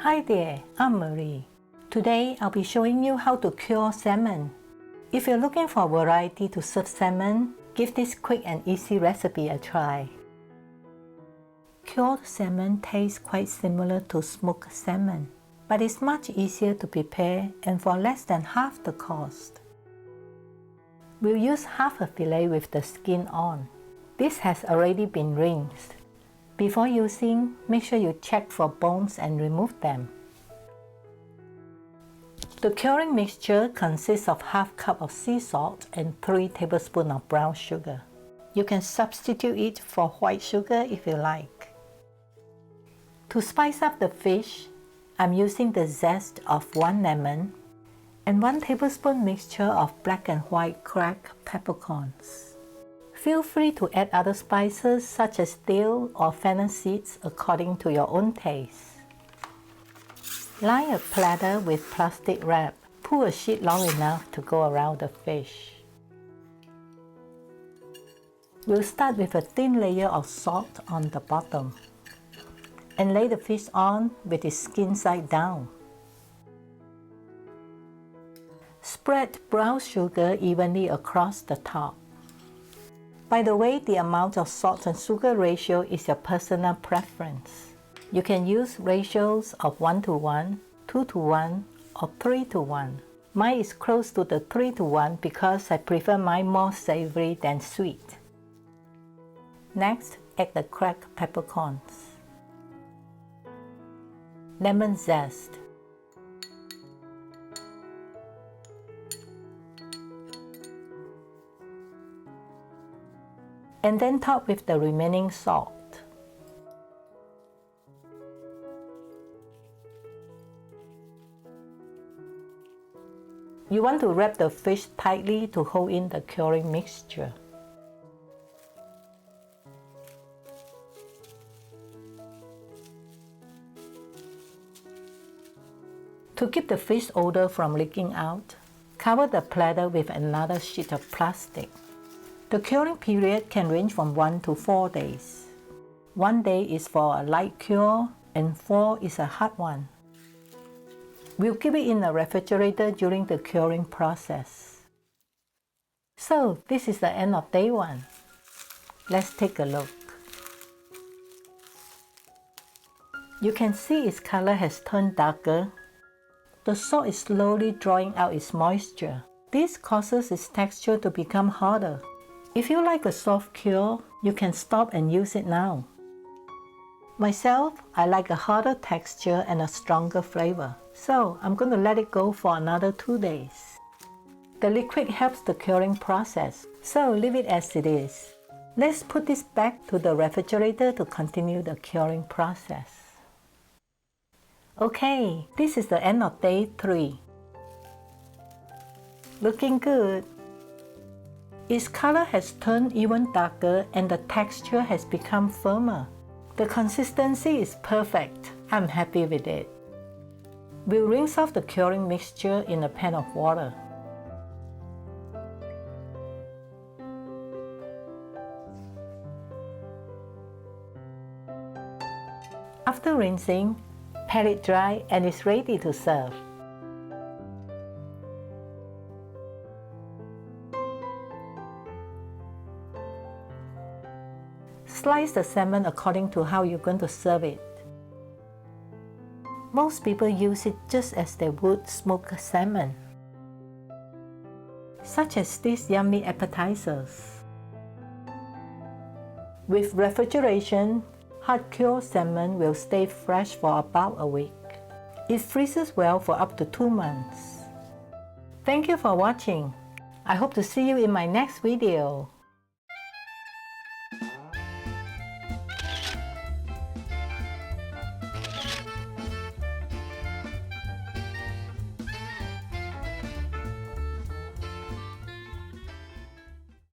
Hi there, I'm Marie. Today I'll be showing you how to cure salmon. If you're looking for a variety to serve salmon, give this quick and easy recipe a try. Cured salmon tastes quite similar to smoked salmon, but it's much easier to prepare and for less than half the cost. We'll use half a fillet with the skin on. This has already been rinsed. Before using, make sure you check for bones and remove them. The curing mixture consists of half cup of sea salt and 3 tablespoons of brown sugar. You can substitute it for white sugar if you like. To spice up the fish, I'm using the zest of 1 lemon and 1 tablespoon mixture of black and white cracked peppercorns. Feel free to add other spices such as dill or fennel seeds according to your own taste. Line a platter with plastic wrap. Pull a sheet long enough to go around the fish. We'll start with a thin layer of salt on the bottom and lay the fish on with its skin side down. Spread brown sugar evenly across the top. By the way, the amount of salt and sugar ratio is your personal preference. You can use ratios of 1:1, 2:1, or 3:1. Mine is close to the 3:1 because I prefer mine more savory than sweet. Next, add the cracked peppercorns, lemon zest, and then top with the remaining salt. You want to wrap the fish tightly to hold in the curing mixture. To keep the fish odor from leaking out, cover the platter with another sheet of plastic. The curing period can range from 1 to 4 days. 1 day is for a light cure and 4 is a hard one. We'll keep it in the refrigerator during the curing process. So this is the end of day 1. Let's take a look. You can see its color has turned darker. The salt is slowly drawing out its moisture. This causes its texture to become harder. If you like a soft cure, you can stop and use it now. Myself, I like a harder texture and a stronger flavor, so I'm going to let it go for another 2 days. The liquid helps the curing process, so leave it as it is. Let's put this back to the refrigerator to continue the curing process. Okay, this is the end of day 3. Looking good. Its color has turned even darker and the texture has become firmer. The consistency is perfect. I'm happy with it. We'll rinse off the curing mixture in a pan of water. After rinsing, pat it dry and it's ready to serve. Slice the salmon according to how you're going to serve it. Most people use it just as they would smoked salmon, such as these yummy appetizers. With refrigeration, hard-cured salmon will stay fresh for about a week. It freezes well for up to 2 months. Thank you for watching. I hope to see you in my next video.